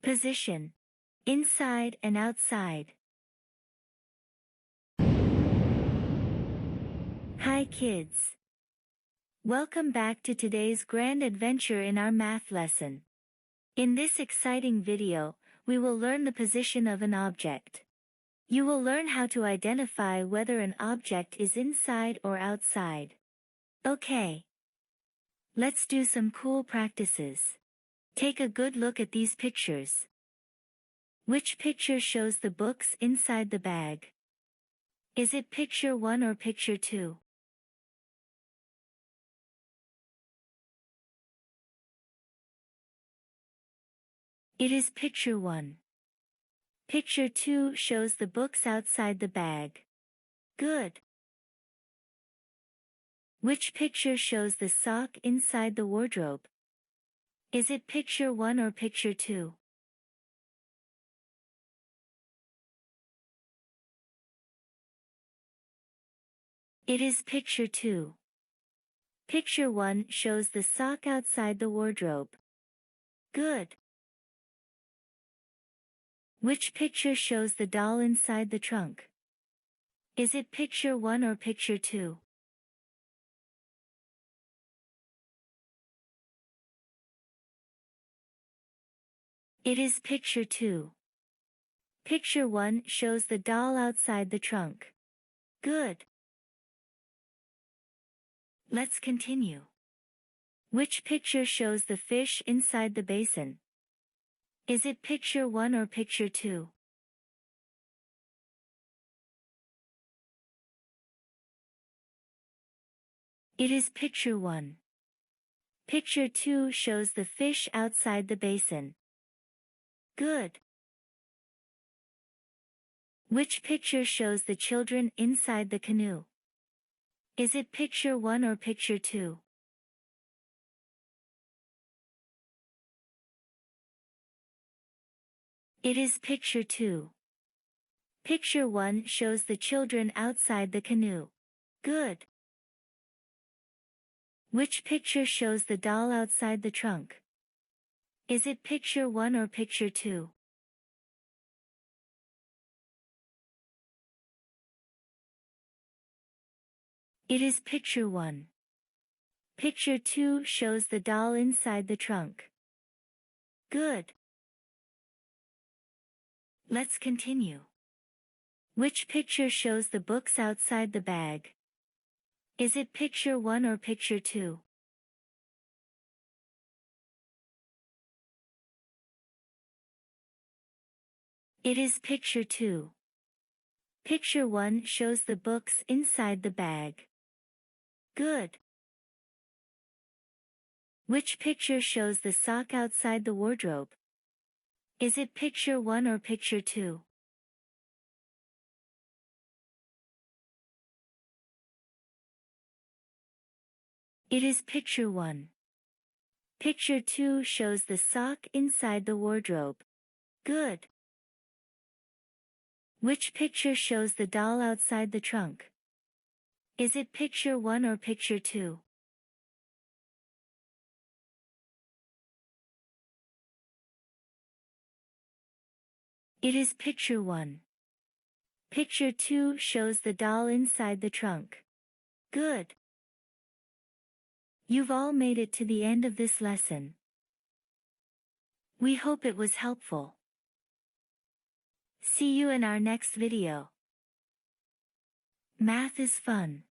Position. Inside and outside. Hi kids. Welcome back to today's grand adventure in our math lesson. In this exciting video, we will learn the position of an object. You will learn how to identify whether an object is inside or outside. Okay. Let's do some cool practices. Take a good look at these pictures. Which picture shows the books inside the bag? Is it picture 1 or picture 2? It is picture 1. Picture 2 shows the books outside the bag. Good. Which picture shows the sock inside the wardrobe? Is it picture 1 or picture 2? It is picture 2. Picture 1 shows the sock outside the wardrobe. Good. Which picture shows the doll inside the trunk? Is it picture 1 or picture 2? It is picture 2. Picture 1 shows the doll outside the trunk. Good. Let's continue. Which picture shows the fish inside the basin? Is it picture 1 or picture 2? It is picture 1. Picture 2 shows the fish outside the basin. Good. Which picture shows the children inside the canoe? Is it picture 1 or picture 2? It is picture 2. Picture 1 shows the children outside the canoe. Good. Which picture shows the doll outside the trunk? Is it picture 1 or picture 2? It is picture 1. Picture 2 shows the doll inside the trunk. Good. Let's continue. Which picture shows the books outside the bag? Is it picture 1 or picture 2? It is picture 2. Picture 1 shows the books inside the bag. Good. Which picture shows the sock outside the wardrobe? Is it picture 1 or picture 2? It is picture 1. Picture 2 shows the sock inside the wardrobe. Good. Which picture shows the doll outside the trunk? Is it picture 1 or picture 2? It is picture 1. Picture 2 shows the doll inside the trunk. Good. You've all made it to the end of this lesson. We hope it was helpful. See you in our next video. Math is fun.